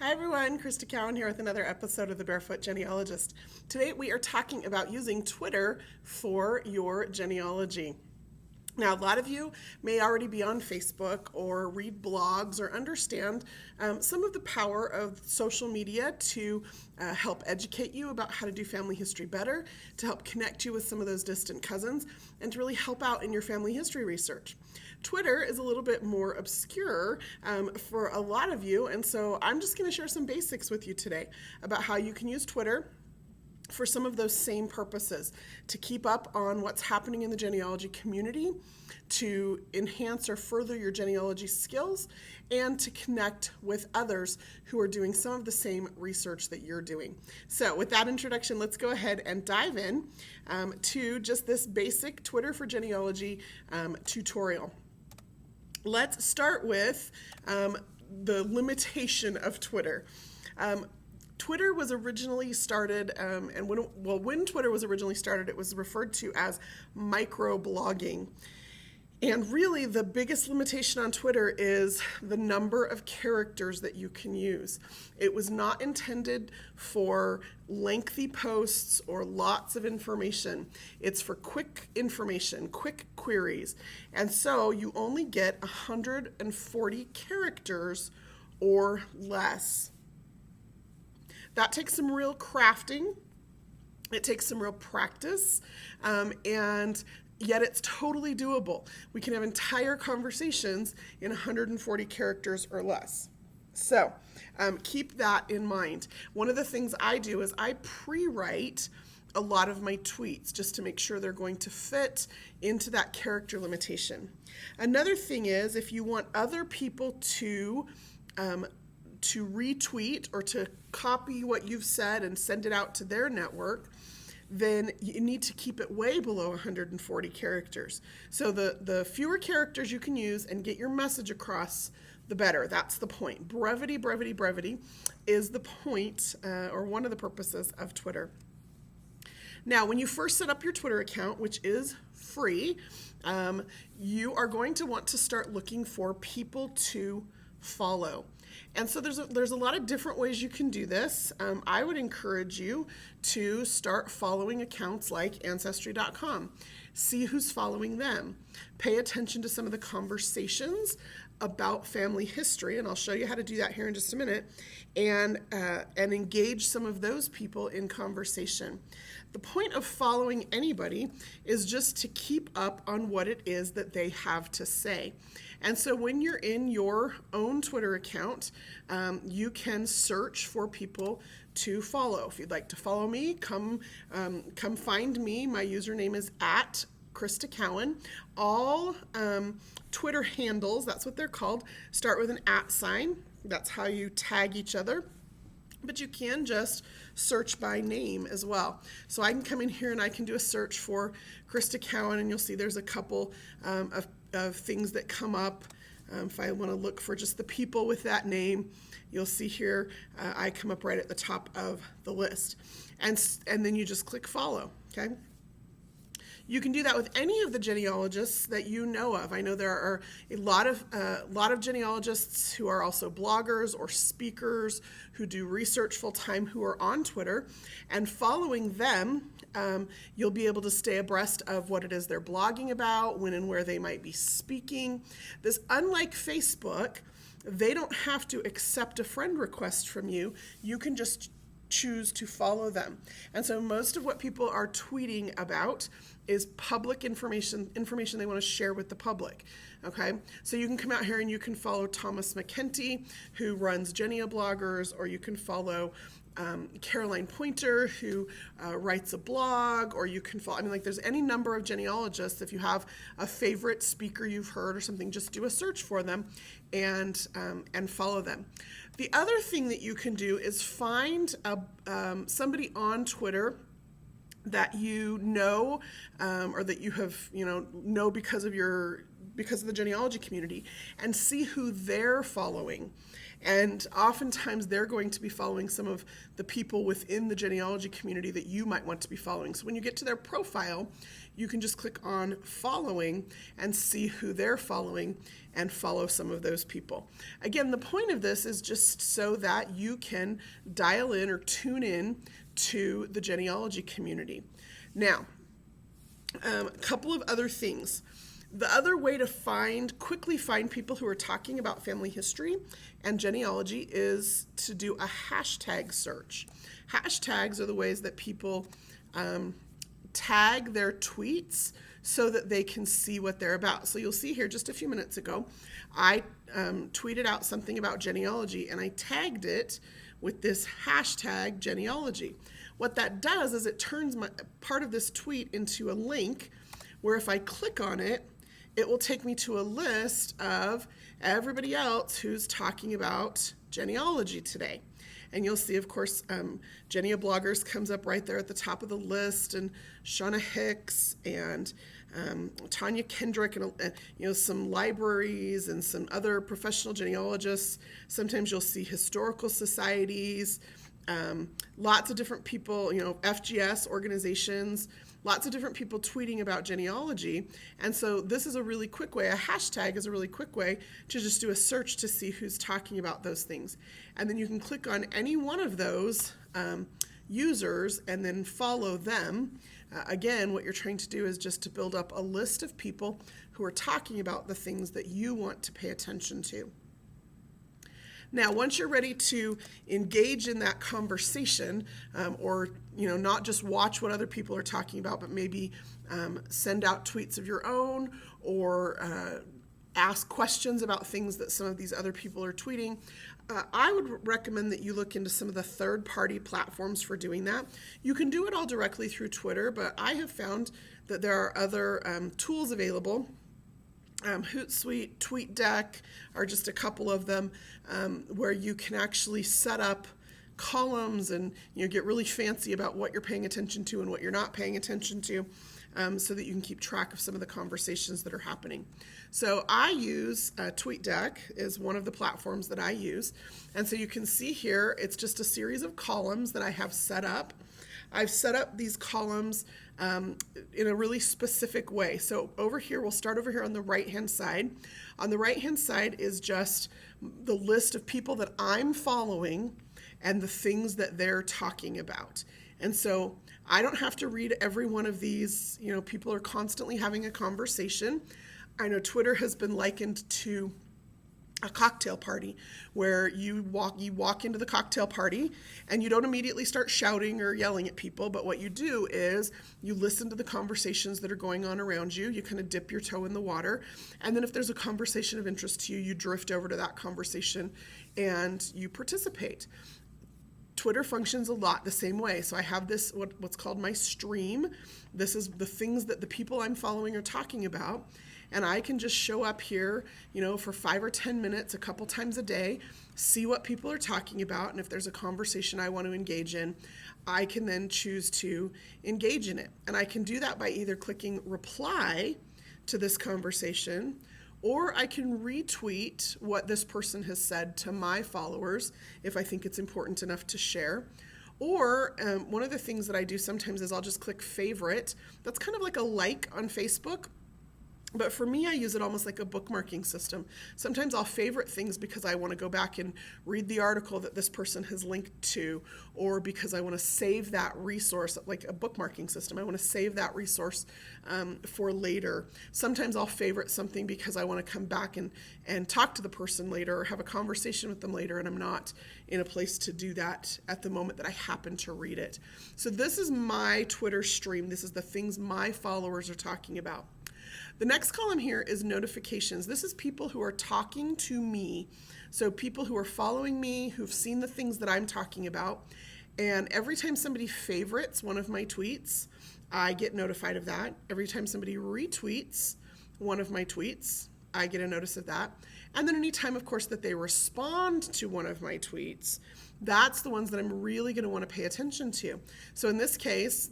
Hi everyone, Krista Cowan here with another episode of The Barefoot Genealogist. Today we are talking about using Twitter for your genealogy. Now, a lot of you may already be on Facebook or read blogs or understand some of the power of social media to help educate you about how to do family history better, to help connect you with some of those distant cousins, and to really help out in your family history research. Twitter is a little bit more obscure for a lot of you, and so I'm just going to share some basics with you today about how you can use Twitter for some of those same purposes, to keep up on what's happening in the genealogy community, to enhance or further your genealogy skills, and to connect with others who are doing some of the same research that you're doing. So with that introduction, let's go ahead and dive in to just this basic Twitter for genealogy tutorial. Let's start with the limitation of Twitter. Twitter was originally started, and when Twitter was originally started, it was referred to as microblogging. And really, the biggest limitation on Twitter is the number of characters that you can use. It was not intended for lengthy posts or lots of information. It's for quick information, quick queries. And so you only get 140 characters or less. That takes some real crafting. It takes some real practice, and yet it's totally doable. We can have entire conversations in 140 characters or less. So keep that in mind. One of the things I do is I pre-write a lot of my tweets just to make sure they're going to fit into that character limitation. Another thing is, if you want other people to retweet or to copy what you've said and send it out to their network, then you need to keep it way below 140 characters. So the fewer characters you can use and get your message across, the better. That's the point. Brevity is the point, or one of the purposes of Twitter. Now, when you first set up your Twitter account, which is free, you are going to want to start looking for people to follow. And so there's a lot of different ways you can do this. I would encourage you to start following accounts like Ancestry.com. See who's following them. Pay attention to some of the conversations about family history, and I'll show you how to do that here in just a minute, and engage some of those people in conversation. The point of following anybody is just to keep up on what it is that they have to say. And so when you're in your own Twitter account, you can search for people to follow. If you'd like to follow me, come find me. My username is @Krista Cowan. All Twitter handles, that's what they're called, start with an @sign. That's how you tag each other. But you can just search by name as well. So I can come in here and I can do a search for Krista Cowan, and you'll see there's a couple of things that come up. If I want to look for just the people with that name, you'll see here I come up right at the top of the list. And then you just click follow, okay? You can do that with any of the genealogists that you know of. I know there are a lot of genealogists who are also bloggers or speakers who do research full-time who are on Twitter, and following them, you'll be able to stay abreast of what it is they're blogging about, when and where they might be speaking. This, unlike Facebook, they don't have to accept a friend request from you. You can just choose to follow them. And so most of what people are tweeting about is public information they want to share with the public. Okay, so you can come out here and you can follow Thomas McKenty, who runs Geneabloggers, or you can follow Caroline Pointer, who writes a blog, or you can follow, there's any number of genealogists. If you have a favorite speaker you've heard or something, just do a search for them and follow them. The other thing that you can do is find somebody on Twitter that you know, or that you have know because of the genealogy community, and see who they're following. And oftentimes they're going to be following some of the people within the genealogy community that you might want to be following. So when you get to their profile, you can just click on following and see who they're following and follow some of those people. Again, the point of this is just so that you can dial in or tune in to the genealogy community. Now, a couple of other things. The other way to quickly find people who are talking about family history and genealogy is to do a hashtag search. Hashtags are the ways that people tag their tweets so that they can see what they're about. So you'll see here just a few minutes ago, I tweeted out something about genealogy and I tagged it with this hashtag genealogy. What that does is it turns part of this tweet into a link where if I click on it, it will take me to a list of everybody else who's talking about genealogy today. And you'll see, of course, Genia Bloggers comes up right there at the top of the list, and Shauna Hicks and Tanya Kendrick, and some libraries and some other professional genealogists. Sometimes you'll see historical societies, lots of different people, FGS organizations, lots of different people tweeting about genealogy. And so this is a really quick way, a hashtag is a really quick way to just do a search to see who's talking about those things. And then you can click on any one of those users and then follow them. Again, what you're trying to do is just to build up a list of people who are talking about the things that you want to pay attention to. Now, once you're ready to engage in that conversation, or not just watch what other people are talking about, but maybe send out tweets of your own, or ask questions about things that some of these other people are tweeting, I would recommend that you look into some of the third-party platforms for doing that. You can do it all directly through Twitter, but I have found that there are other tools available. Hootsuite, Tweetdeck are just a couple of them, where you can actually set up columns and get really fancy about what you're paying attention to and what you're not paying attention to, so that you can keep track of some of the conversations that are happening. So I use Tweetdeck is one of the platforms that I use, and so you can see here it's just a series of columns that I have set up. I've set up these columns in a really specific way. So over here, we'll start over here on the right-hand side. On the right-hand side is just the list of people that I'm following and the things that they're talking about. And so I don't have to read every one of these. People are constantly having a conversation. I know Twitter has been likened to a cocktail party, where you walk into the cocktail party and you don't immediately start shouting or yelling at people, but what you do is you listen to the conversations that are going on around you. You kind of dip your toe in the water, and then if there's a conversation of interest to you, you drift over to that conversation and you participate. Twitter functions a lot the same way. So I have this, what's called my stream. This is the things that the people I'm following are talking about. And I can just show up here, for 5 or 10 minutes, a couple times a day, see what people are talking about. And if there's a conversation I want to engage in, I can then choose to engage in it. And I can do that by either clicking reply to this conversation, or I can retweet what this person has said to my followers if I think it's important enough to share. Or one of the things that I do sometimes is I'll just click favorite. That's kind of like a like on Facebook. But for me, I use it almost like a bookmarking system. Sometimes I'll favorite things because I want to go back and read the article that this person has linked to, or because I want to save that resource, like a bookmarking system. I want to save that resource for later. Sometimes I'll favorite something because I want to come back and talk to the person later or have a conversation with them later, and I'm not in a place to do that at the moment that I happen to read it. So this is my Twitter stream. This is the things my followers are talking about. The next column here is notifications. This is people who are talking to me. So people who are following me, who've seen the things that I'm talking about. And every time somebody favorites one of my tweets, I get notified of that. Every time somebody retweets one of my tweets, I get a notice of that. And then anytime, of course, that they respond to one of my tweets, that's the ones that I'm really going to want to pay attention to. So in this case,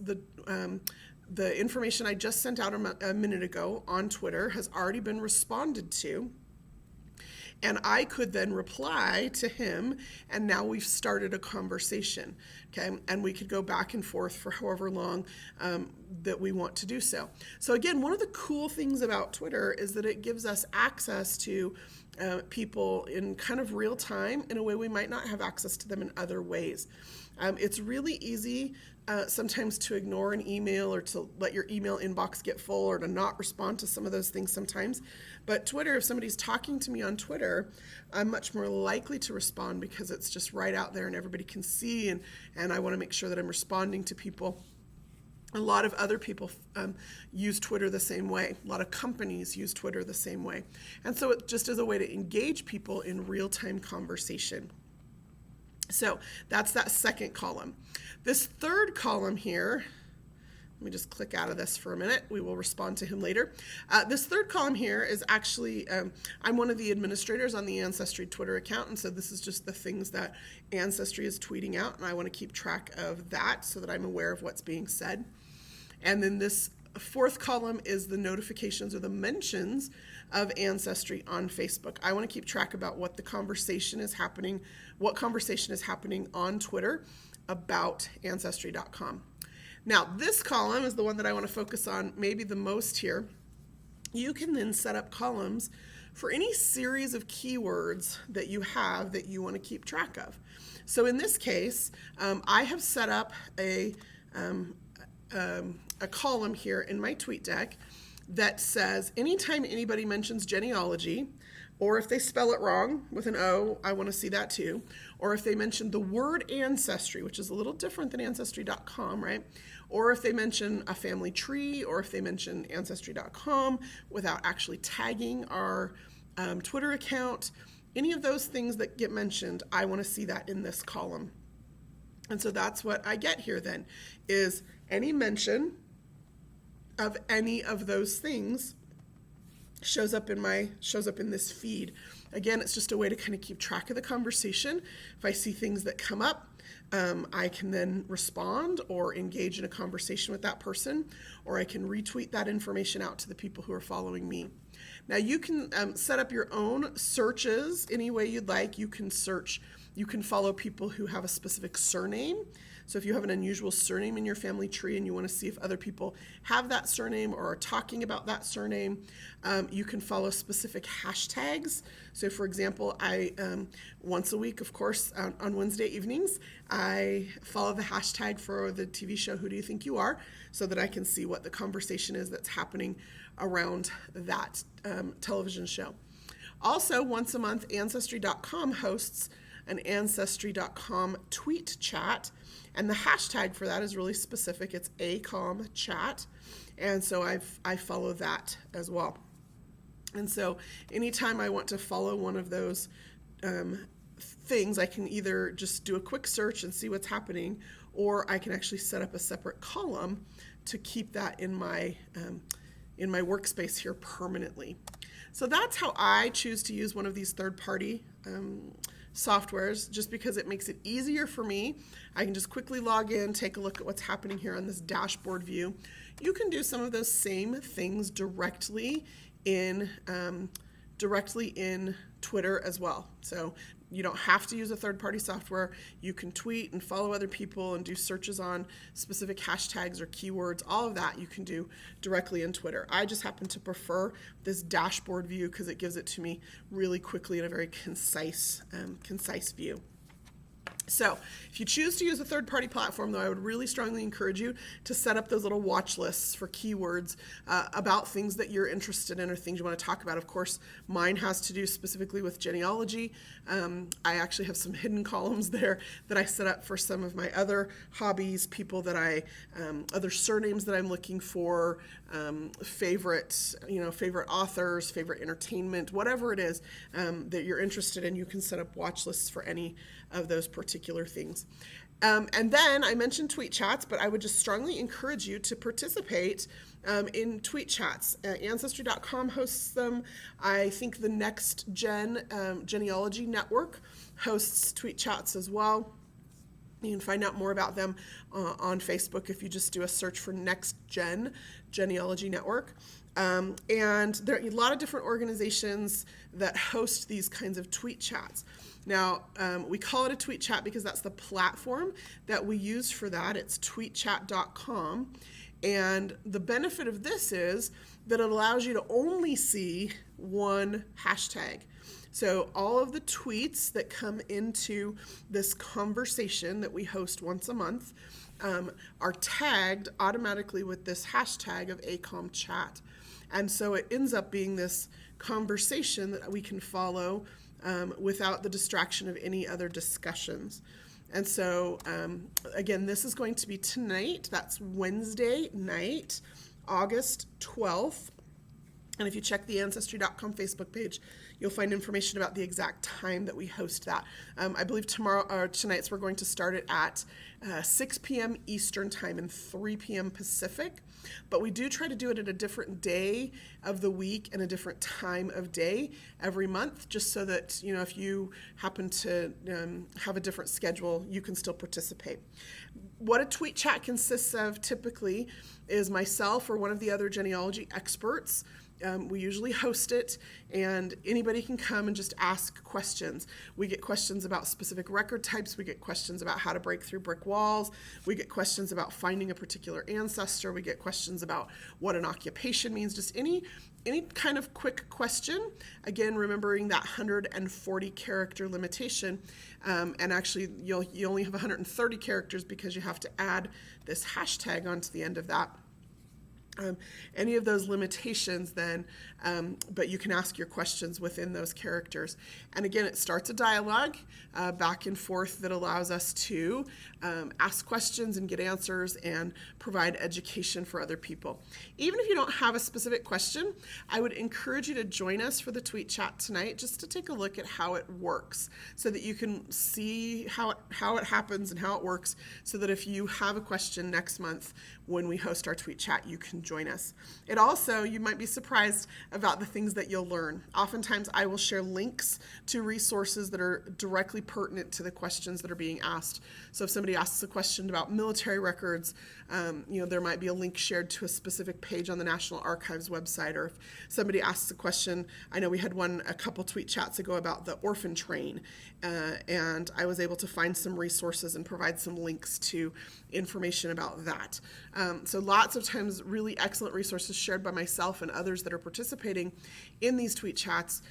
the information I just sent out a minute ago on Twitter has already been responded to. And I could then reply to him, and now we've started a conversation, okay? And we could go back and forth for however long that we want to do so. So again, one of the cool things about Twitter is that it gives us access to people in kind of real time in a way we might not have access to them in other ways. It's really easy sometimes to ignore an email or to let your email inbox get full or to not respond to some of those things sometimes. But Twitter, if somebody's talking to me on Twitter, I'm much more likely to respond because it's just right out there and everybody can see, and I want to make sure that I'm responding to people. A lot of other people use Twitter the same way. A lot of companies use Twitter the same way. And so it just is a way to engage people in real-time conversation. So that's that second column. This third column here, let me just click out of this for a minute. We will respond to him later. This third column here is actually, I'm one of the administrators on the Ancestry Twitter account, and so this is just the things that Ancestry is tweeting out, and I want to keep track of that so that I'm aware of what's being said. And then this fourth column is the notifications or the mentions of Ancestry on Facebook. I want to keep track about what the conversation is happening, what conversation is happening on Twitter about Ancestry.com. Now, this column is the one that I want to focus on maybe the most here. You can then set up columns for any series of keywords that you have that you want to keep track of. So in this case, I have set up a column here in my Tweetdeck that says anytime anybody mentions genealogy, or if they spell it wrong with an O, I want to see that too, or if they mention the word ancestry, which is a little different than ancestry.com, right? Or if they mention a family tree, or if they mention ancestry.com without actually tagging our Twitter account, any of those things that get mentioned, I want to see that in this column. And so that's what I get here then, is any mention of any of those things shows up in this feed. Again, it's just a way to kind of keep track of the conversation. If I see things that come up, I can then respond or engage in a conversation with that person, or I can retweet that information out to the people who are following me. Now you can set up your own searches any way you'd like. You can follow people who have a specific surname. So if you have an unusual surname in your family tree and you want to see if other people have that surname or are talking about that surname, you can follow specific hashtags. So for example, I once a week, of course, on Wednesday evenings, I follow the hashtag for the TV show Who Do You Think You Are, so that I can see what the conversation is that's happening around that television show. Also, once a month, Ancestry.com hosts an Ancestry.com tweet chat, and the hashtag for that is really specific. It's ACOMChat, and so I follow that as well. And so anytime I want to follow one of those things, I can either just do a quick search and see what's happening, or I can actually set up a separate column to keep that in my workspace here permanently. So that's how I choose to use one of these third-party softwares, just because it makes it easier for me. I can just quickly log in, take a look at what's happening here on this dashboard view. You can do some of those same things directly in Twitter as well. So you don't have to use a third-party software. You can tweet and follow other people and do searches on specific hashtags or keywords. All of that you can do directly in Twitter. I just happen to prefer this dashboard view because it gives it to me really quickly in a very concise view. So if you choose to use a third-party platform, though, I would really strongly encourage you to set up those little watch lists for keywords about things that you're interested in or things you want to talk about. Of course, mine has to do specifically with genealogy. I actually have some hidden columns there that I set up for some of my other hobbies, people that other surnames that I'm looking for, favorite authors, favorite entertainment, whatever it is that you're interested in. You can set up watch lists for any of those particular things. And then I mentioned tweet chats, but I would just strongly encourage you to participate in tweet chats. Ancestry.com hosts them. I think the Next Gen Genealogy Network hosts tweet chats as well. You can find out more about them on Facebook if you just do a search for Next Gen Genealogy Network. And there are a lot of different organizations that host these kinds of tweet chats. Now, we call it a tweet chat because that's the platform that we use for that. It's tweetchat.com. And the benefit of this is that it allows you to only see one hashtag. So all of the tweets that come into this conversation that we host once a month are tagged automatically with this hashtag of ACOMChat. And so it ends up being this conversation that we can follow without the distraction of any other discussions. And so, again, this is going to be tonight. That's Wednesday night, August 12th. And if you check the Ancestry.com Facebook page, you'll find information about the exact time that we host that. I believe tonight's we're going to start it at 6 p.m. Eastern time and 3 p.m. Pacific. But we do try to do it at a different day of the week and a different time of day every month, just so that, if you happen to have a different schedule, you can still participate. What a tweet chat consists of typically is myself or one of the other genealogy experts. We usually host it, and anybody can come and just ask questions. We get questions about specific record types. We get questions about how to break through brick walls. We get questions about finding a particular ancestor. We get questions about what an occupation means. Just any kind of quick question. Again, remembering that 140 character limitation, and actually you only have 130 characters because you have to add this hashtag onto the end of that. Any of those limitations then, but you can ask your questions within those characters. And again, it starts a dialogue back and forth that allows us to ask questions and get answers and provide education for other people. Even if you don't have a specific question, I would encourage you to join us for the tweet chat tonight just to take a look at how it works so that you can see how it happens and how it works, so that if you have a question next month when we host our tweet chat, you can join us. It also, you might be surprised about the things that you'll learn. Oftentimes I will share links to resources that are directly pertinent to the questions that are being asked. So if somebody asks a question about military records, there might be a link shared to a specific page on the National Archives website. Or if somebody asks a question, I know we had one a couple tweet chats ago about the orphan train, and I was able to find some resources and provide some links to information about that. So lots of times really excellent resources shared by myself and others that are participating in these tweet chats.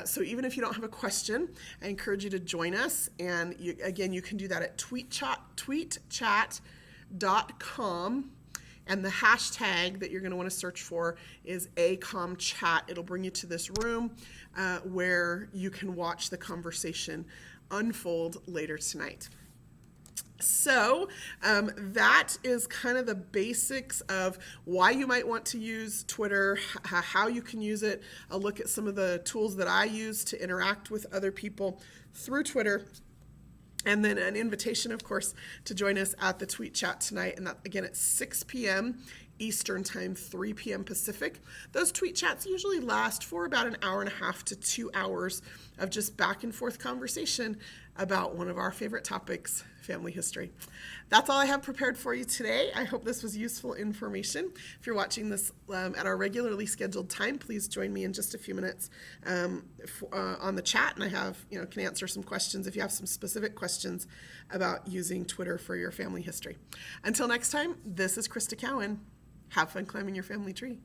So even if you don't have a question, I encourage you to join us. And you can do that at tweetchat.com. And the hashtag that you're going to want to search for is ACOMChat. It'll bring you to this room where you can watch the conversation unfold later tonight. So that is kind of the basics of why you might want to use Twitter, how you can use it, a look at some of the tools that I use to interact with other people through Twitter, and then an invitation, of course, to join us at the tweet chat tonight. And that, again, at 6 p.m. Eastern time, 3 p.m. Pacific. Those tweet chats usually last for about an hour and a half to 2 hours of just back and forth conversation about one of our favorite topics, family history. That's all I have prepared for you today. I hope this was useful information. If you're watching this at our regularly scheduled time, please join me in just a few minutes on the chat, and I can answer some questions if you have some specific questions about using Twitter for your family history. Until next time, this is Krista Cowan. Have fun climbing your family tree.